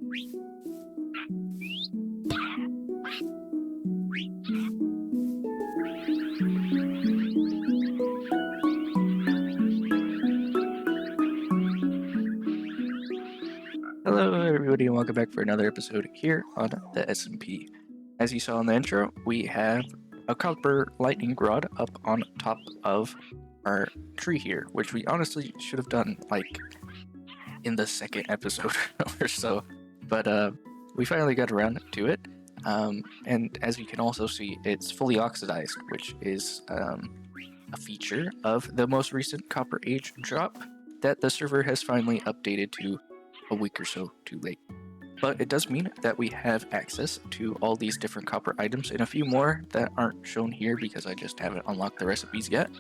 Hello everybody and welcome back for another episode here on the SMP. As you saw in the intro, we have a copper lightning rod up on top of our tree here, which we honestly should have done like in the second episode or so, but we finally got around to it. And as you can also see, it's fully oxidized, which is a feature of the most recent Copper Age drop that the server has finally updated to a week or so too late. But it does mean that we have access to all these different copper items and a few more that aren't shown here because I just haven't unlocked the recipes yet.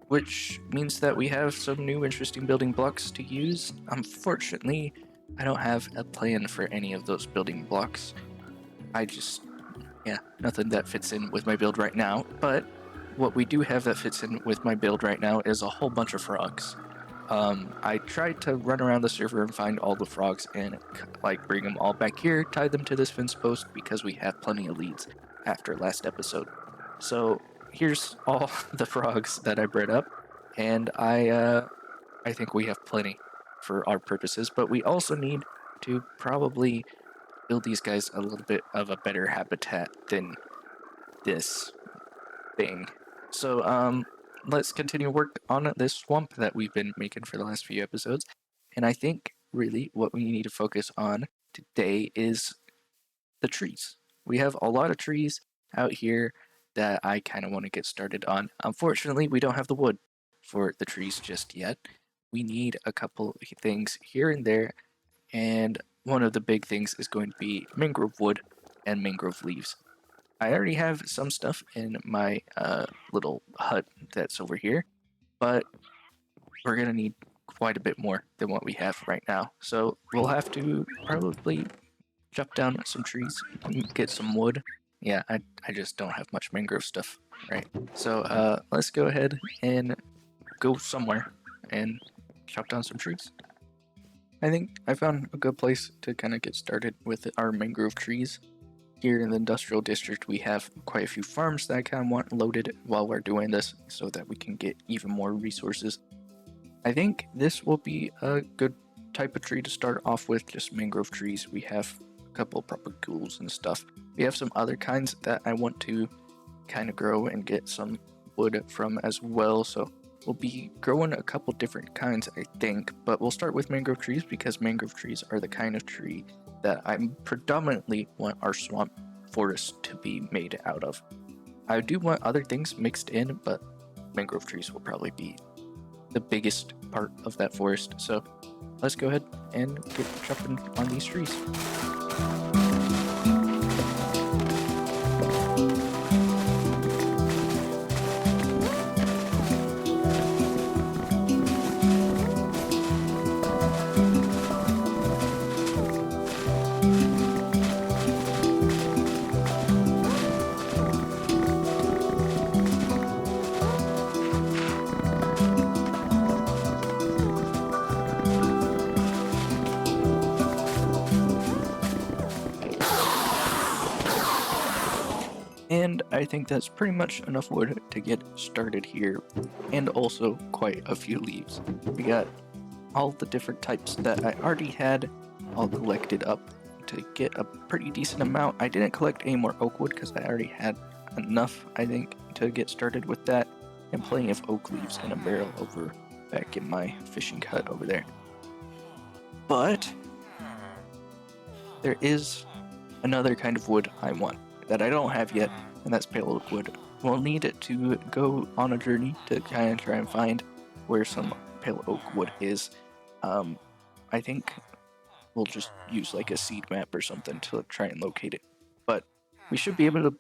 Which means that we have some new interesting building blocks to use. Unfortunately, I don't have a plan for any of those building blocks. Nothing that fits in with my build right now. But what we do have that fits in with my build right now is a whole bunch of frogs. I tried to run around the server and find all the frogs and bring them all back here, tie them to this fence post because we have plenty of leads after last episode. So here's all the frogs that I bred up, and I think we have plenty for our purposes, but we also need to probably build these guys a little bit of a better habitat than this thing. So let's continue work on this swamp that we've been making for the last few episodes. And I think really what we need to focus on today is the trees. We have a lot of trees out here that I kind of want to get started on. Unfortunately, we don't have the wood for the trees just yet. We need a couple things here and there, and one of the big things is going to be mangrove wood and mangrove leaves. I already have some stuff in my little hut that's over here, but we're going to need quite a bit more than what we have right now. So we'll have to probably chop down some trees and get some wood. Yeah, I just don't have much mangrove stuff, right? So let's go ahead and go somewhere and chop down some trees. I think I found a good place to kind of get started with our mangrove trees. Here in the industrial district, we have quite a few farms that I kind of want loaded while we're doing this so that we can get even more resources. I think this will be a good type of tree to start off with, just mangrove trees. We have a couple proper ghouls and stuff. We have some other kinds that I want to kind of grow and get some wood from as well, so we'll be growing a couple different kinds, I think, but we'll start with mangrove trees because mangrove trees are the kind of tree that I predominantly want our swamp forest to be made out of. I do want other things mixed in, but mangrove trees will probably be the biggest part of that forest. So let's go ahead and get chopping on these trees. And I think that's pretty much enough wood to get started here, and also quite a few leaves. We got all the different types that I already had all collected up to get a pretty decent amount. I didn't collect any more oak wood because I already had enough, I think, to get started with that, and plenty of oak leaves in a barrel over back in my fishing hut over there. But there is another kind of wood I want that I don't have yet, and that's pale oak wood. We'll need it to go on a journey to kind of try and find where some pale oak wood is. I think we'll just use like a seed map or something to try and locate it. But we should be able to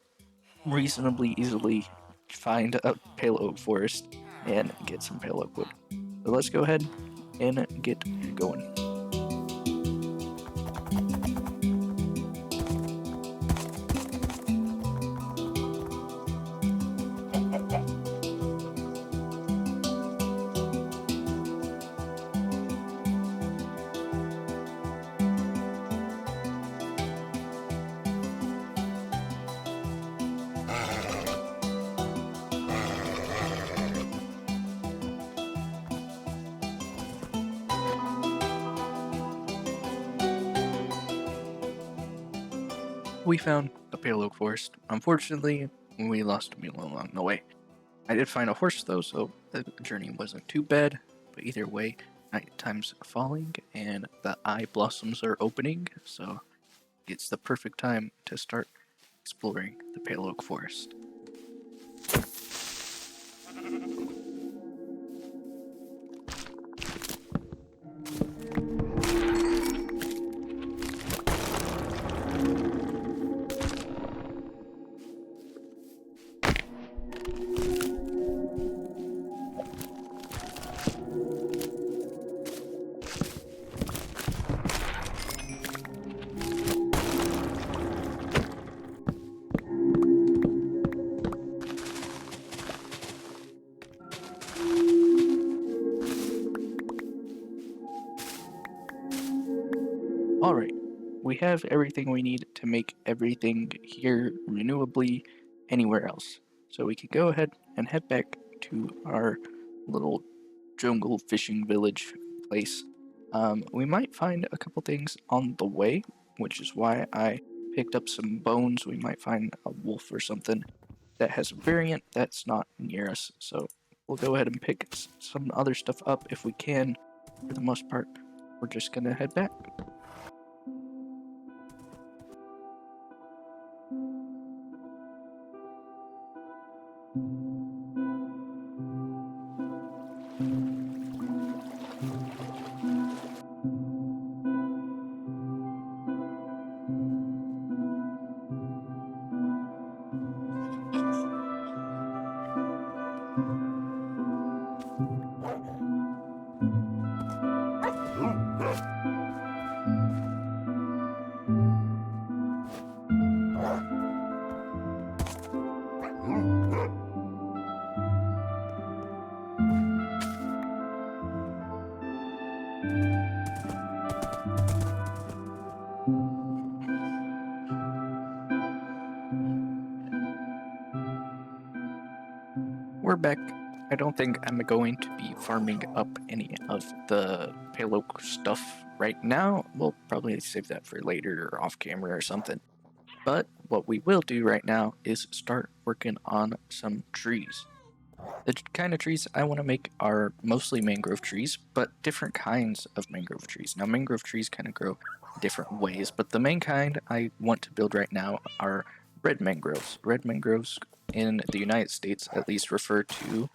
reasonably easily find a pale oak forest and get some pale oak wood. So let's go ahead and get going. we found a pale oak forest. Unfortunately, we lost a mule along the way. I did find a horse though, so the journey wasn't too bad. But either way, night time's falling and the eye blossoms are opening, so it's the perfect time to start exploring the pale oak forest. Alright, we have everything we need to make everything here renewably anywhere else. So we can go ahead and head back to our little jungle fishing village place. We might find a couple things on the way, which is why I picked up some bones. We might find a wolf or something that has a variant that's not near us. So we'll go ahead and pick some other stuff up if we can. For the most part, we're just gonna head back. We're back. I don't think I'm going to be farming up any of the pale oak stuff right now. We'll probably save that for later or off camera or something. But what we will do right now is start working on some trees. The kind of trees I want to make are mostly mangrove trees, but different kinds of mangrove trees. Now, mangrove trees kind of grow different ways, but the main kind I want to build right now are red mangroves. Red mangroves in the United States at least refer to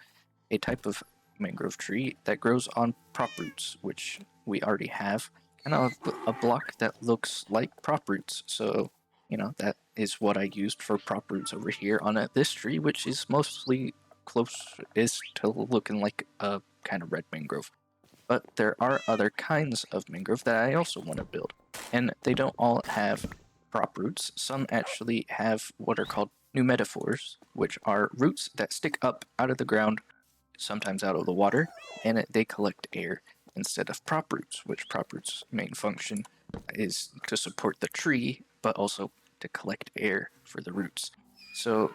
a type of mangrove tree that grows on prop roots, which we already have. Kind of a block that looks like prop roots, so that is what I used for prop roots over here on this tree, which is mostly close-ish to looking like a kind of red mangrove. But there are other kinds of mangrove that I also want to build, and they don't all have prop roots. Some actually have what are called pneumatophores, which are roots that stick up out of the ground, sometimes out of the water, and they collect air instead of prop roots, which prop roots' main function is to support the tree, but also to collect air for the roots. So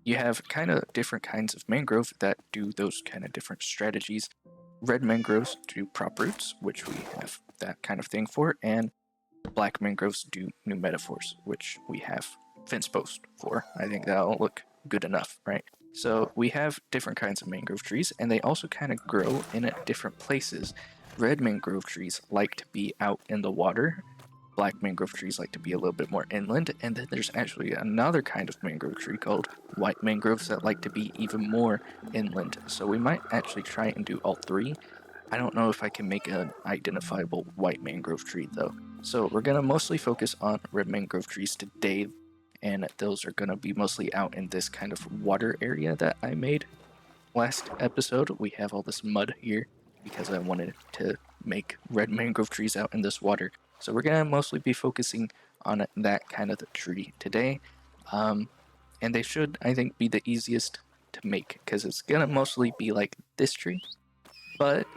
you have kind of different kinds of mangrove that do those kind of different strategies. Red mangroves do prop roots, which we have that kind of thing for, and black mangroves do pneumatophores, which we have fence post for. I think that'll look good enough, right? So we have different kinds of mangrove trees, and they also kind of grow in different places. Red mangrove trees like to be out in the water. Black mangrove trees like to be a little bit more inland, and then there's actually another kind of mangrove tree called white mangroves that like to be even more inland. So we might actually try and do all three. I don't know if I can make an identifiable white mangrove tree though. So we're going to mostly focus on red mangrove trees today, and those are going to be mostly out in this kind of water area that I made. Last episode, we have all this mud here because I wanted to make red mangrove trees out in this water. So we're going to mostly be focusing on that kind of the tree today. And they should, I think, be the easiest to make because it's going to mostly be like this tree. But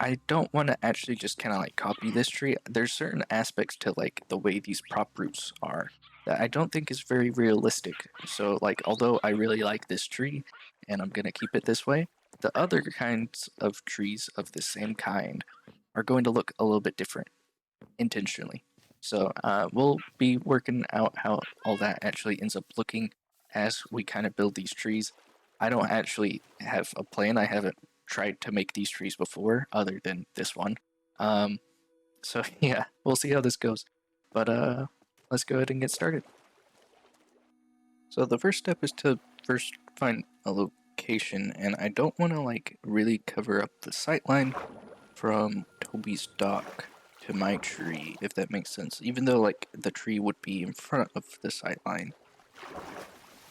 I don't want to actually just kind of like copy this tree. There's certain aspects to like the way these prop roots are that I don't think is very realistic. So like, although I really like this tree and I'm going to keep it this way, the other kinds of trees of the same kind are going to look a little bit different intentionally. So we'll be working out how all that actually ends up looking as we kind of build these trees. I don't actually have a plan. I haven't tried to make these trees before other than this one. So yeah, we'll see how this goes. But let's go ahead and get started. So the first step is to first find a location, and I don't want to like really cover up the sightline from Toby's dock to my tree, if that makes sense. Even though like the tree would be in front of the sightline,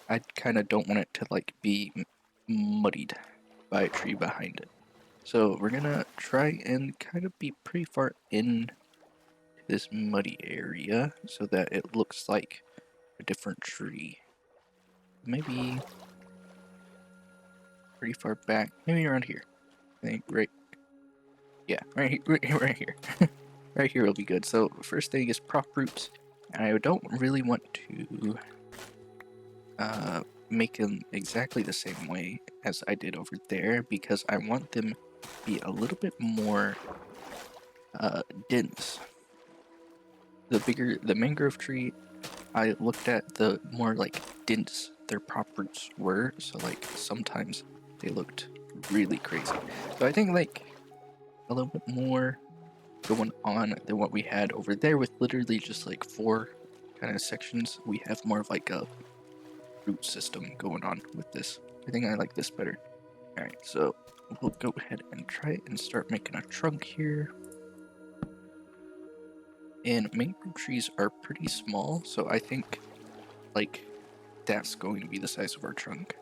I kind of don't want it to like be muddied by a tree behind it. So we're gonna try and kind of be pretty far in this muddy area so that it looks like a different tree. Maybe pretty far back, maybe around here. I think right, yeah, right here, right here. Right here will be good. So first thing is prop roots, and I don't really want to make them exactly the same way as I did over there because I want them to be a little bit more dense. The bigger the mangrove tree, I looked at, the more like dense their prop roots were, so like sometimes they looked really crazy. So I think like a little bit more going on than what we had over there with literally just like 4 kind of sections. We have more of like a root system going on with this. I think I like this better. Alright, so we'll go ahead and try and start making a trunk here. And mangrove trees are pretty small, so I think like that's going to be the size of our trunk.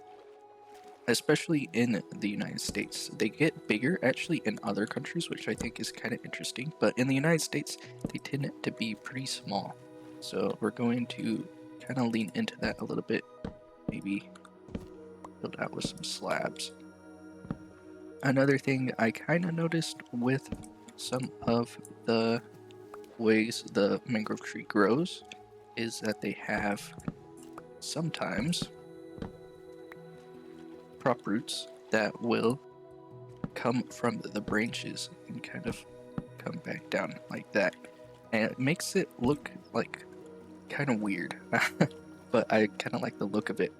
Especially in the United States. They get bigger actually in other countries, which I think is kind of interesting, but in the United States they tend to be pretty small. So we're going to kind of lean into that a little bit, maybe build out with some slabs. Another thing I kind of noticed with some of the ways the mangrove tree grows is that they have sometimes prop roots that will come from the branches and kind of come back down like that, and it makes it look like kind of weird but I kind of like the look of it.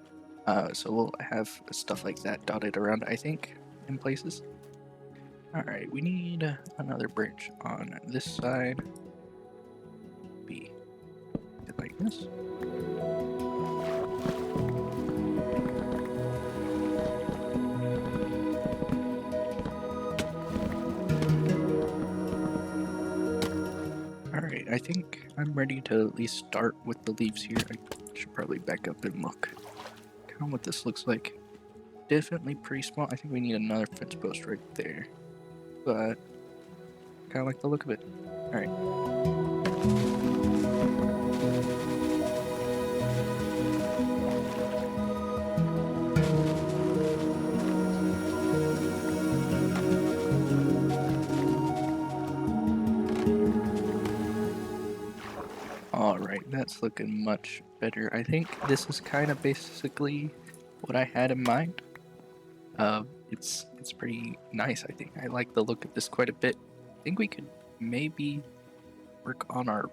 So we'll have stuff like that dotted around, I think, in places. Alright, we need another branch on this side. Be like this. Alright, I think I'm ready to at least start with the leaves here. I should probably back up and look kind of what this looks like. Definitely pretty small. I think we need another fence post right there, but kind of like the look of it. Alright. Alright, that's looking much better. I think this is kind of basically what I had in mind. It's pretty nice, I think. I like the look of this quite a bit. I think we could maybe work on our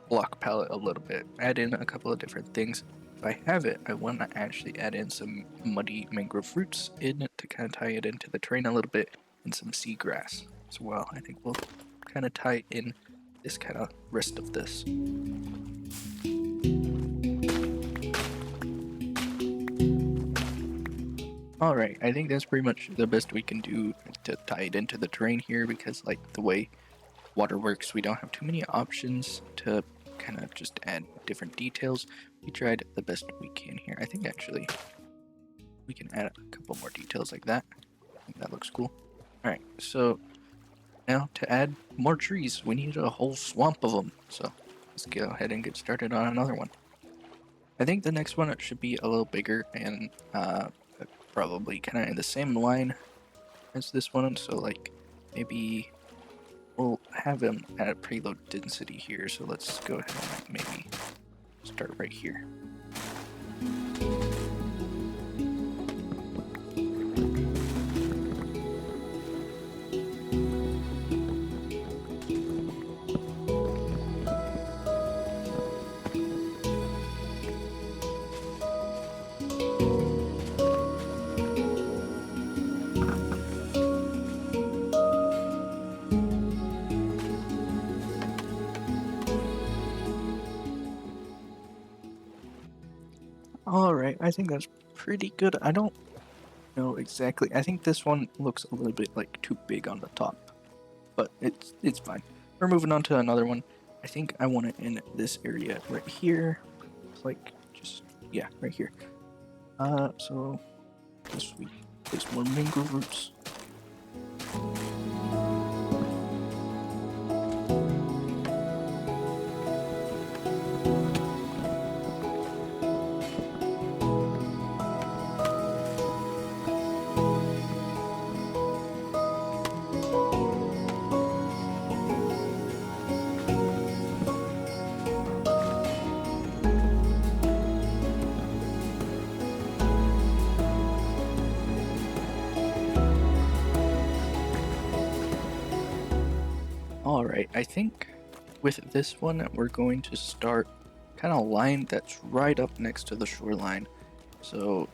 block palette a little bit. Add in a couple of different things. If I have it, I want to actually add in some muddy mangrove roots in it to kind of tie it into the terrain a little bit, and some seagrass as well. I think we'll kind of tie in this kind of rest of this. Alright, I think that's pretty much the best we can do to tie it into the terrain here, because like the way water works, we don't have too many options to kind of just add different details. We tried the best we can here. I think actually we can add a couple more details like that. I think that looks cool. Alright, so now to add more trees, we need a whole swamp of them. So let's go ahead and get started on another one. I think the next one should be a little bigger and probably kind of in the same line as this one. So like maybe we'll have them at a pretty low density here. So let's go ahead and maybe start right here. Alright, I think that's pretty good. I don't know exactly. I think this one looks a little bit like too big on the top, but it's fine. We're moving on to another one. I think I want it in this area right here. Like, just, yeah, right here. So, this we place more mangrove roots. Alright, I think with this one, we're going to start kind of a line that's right up next to the shoreline. So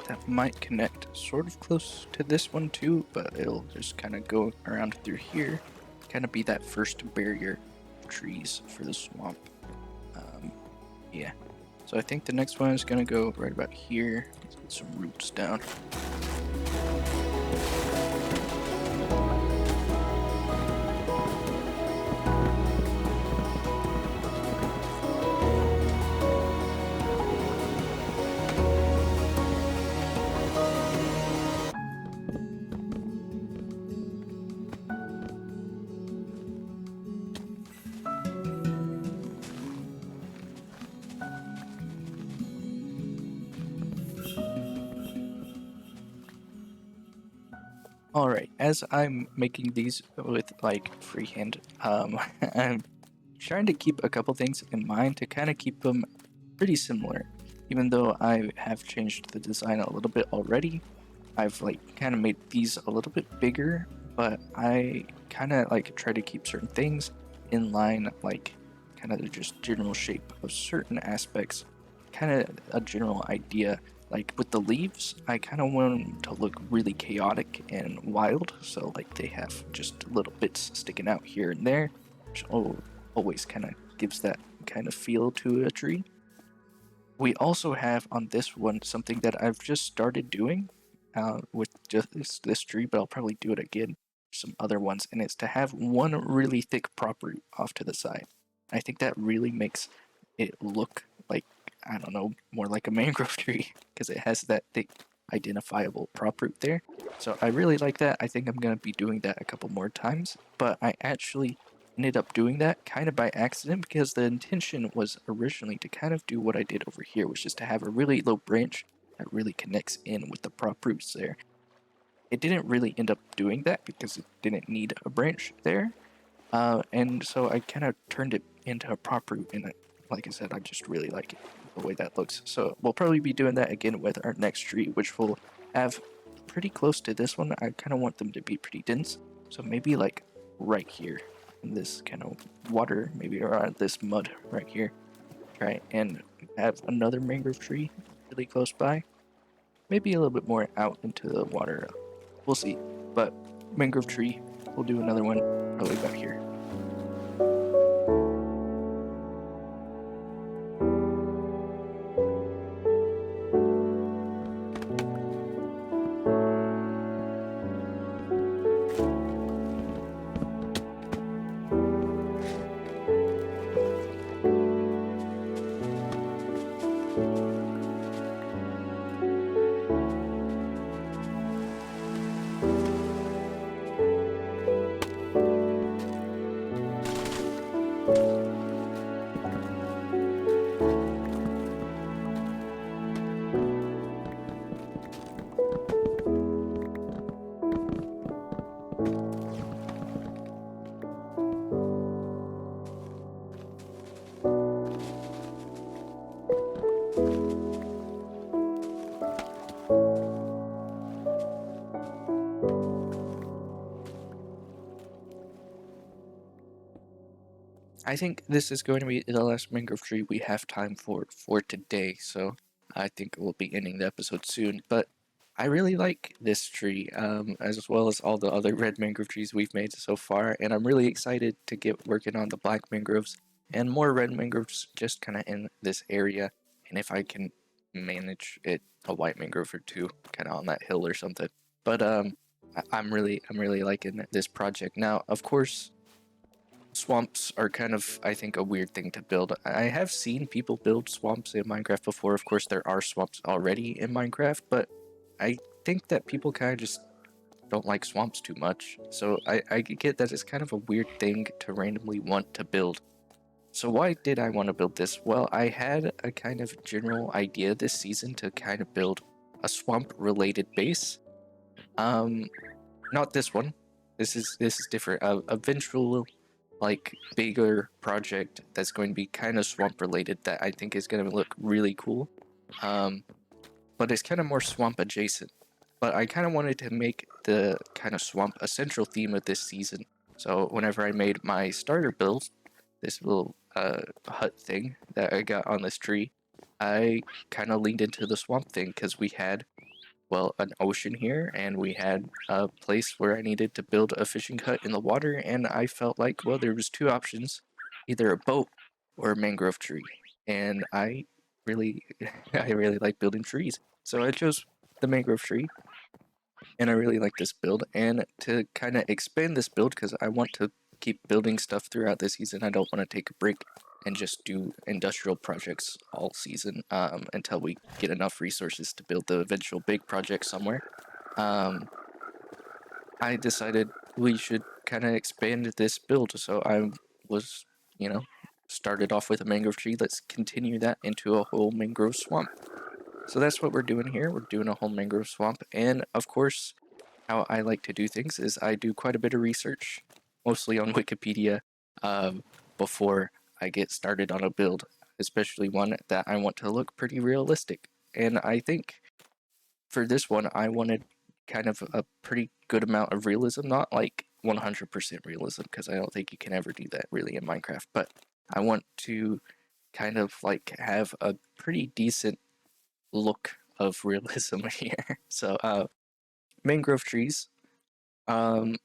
that might connect sort of close to this one too, but it'll just kind of go around through here, kind of be that first barrier of trees for the swamp. Yeah. So I think the next one is going to go right about here. Let's get some roots down. Alright, as I'm making these with like freehand, I'm trying to keep a couple things in mind to kind of keep them pretty similar. Even though I have changed the design a little bit already, I've like kind of made these a little bit bigger, but I kind of like try to keep certain things in line, like kind of the just general shape of certain aspects, kind of a general idea. Like with the leaves, I kind of want them to look really chaotic and wild, so like they have just little bits sticking out here and there, which always kind of gives that kind of feel to a tree. We also have on this one something that I've just started doing with just this tree, but I'll probably do it again for some other ones, and it's to have one really thick prop root off to the side. I think that really makes it look like, I don't know, more like a mangrove tree because it has that thick identifiable prop root there. So I really like that. I think I'm going to be doing that a couple more times, but I actually ended up doing that kind of by accident because the intention was originally to kind of do what I did over here, which is to have a really low branch that really connects in with the prop roots there. It didn't really end up doing that because it didn't need a branch there, and so I kind of turned it into a prop root, and like I said, I just really like it, the way that looks. So we'll probably be doing that again with our next tree, which will have pretty close to this one. I kind of want them to be pretty dense, so maybe like right here in this kind of water, maybe around this mud right here. Try and have another mangrove tree really close by. Maybe a little bit more out into the water. We'll see. But mangrove tree, we'll do another one probably about here. I think this is going to be the last mangrove tree we have time for today, so I think we'll be ending the episode soon. But I really like this tree, as well as all the other red mangrove trees we've made so far, and I'm really excited to get working on the black mangroves and more red mangroves just kind of in this area. And if I can manage it, a white mangrove or two, kind of on that hill or something. But I'm really liking this project. Now, of course, swamps are kind of, I think, a weird thing to build. I have seen people build swamps in Minecraft before. Of course, there are swamps already in Minecraft, but I think that people kind of just don't like swamps too much. So I get that it's kind of a weird thing to randomly want to build. So why did I want to build this? Well, I had a kind of general idea this season to kind of build a swamp related base. Not this one. This is different. A eventual like bigger project that's going to be kind of swamp related that I think is going to look really cool. But it's kind of more swamp adjacent. But I kind of wanted to make the kind of swamp a central theme of this season. So whenever I made my starter build, this little hut thing that I got on this tree, I kind of leaned into the swamp thing because we had, well, an ocean here, and we had a place where I needed to build a fishing hut in the water, and I felt like, well, there was two options, either a boat or a mangrove tree, and I really, I really like building trees, so I chose the mangrove tree, and I really like this build, and to kind of expand this build, because I want to keep building stuff throughout the season, I don't want to take a break and just do industrial projects all season until we get enough resources to build the eventual big project somewhere. I decided we should kind of expand this build, so I was, started off with a mangrove tree. Let's continue that into a whole mangrove swamp. So that's what we're doing here. We're doing a whole mangrove swamp, and of course, how I like to do things is I do quite a bit of research, mostly on Wikipedia, before I get started on a build, especially one that I want to look pretty realistic. And I think for this one, I wanted kind of a pretty good amount of realism, not like 100% realism, because I don't think you can ever do that really in Minecraft, but I want to kind of like have a pretty decent look of realism here. So, mangrove trees, um,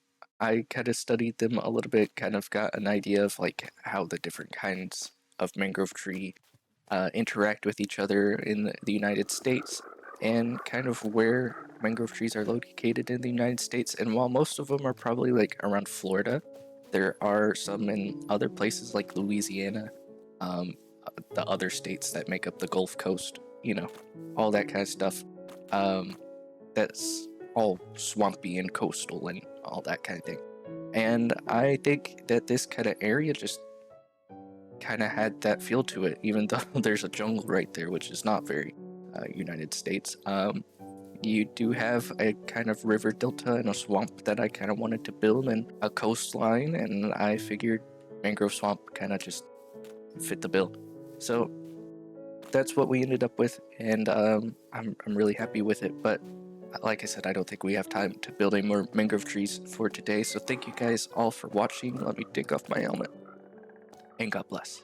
I kind of studied them a little bit, kind of got an idea of like how the different kinds of mangrove tree interact with each other in the United States, and kind of where mangrove trees are located in the United States. And while most of them are probably like around Florida, there are some in other places like Louisiana, um, the other states that make up the Gulf Coast, all that kind of stuff. That's all swampy and coastal and all that kind of thing. And I think that this kind of area just kind of had that feel to it, even though there's a jungle right there, which is not very United States. You do have a kind of river delta and a swamp that I kind of wanted to build, and a coastline, and I figured mangrove swamp kind of just fit the bill. So that's what we ended up with, and I'm really happy with it. But like I said, I don't think we have time to build any more mangrove trees for today. So thank you guys all for watching. Let me take off my helmet, and God bless.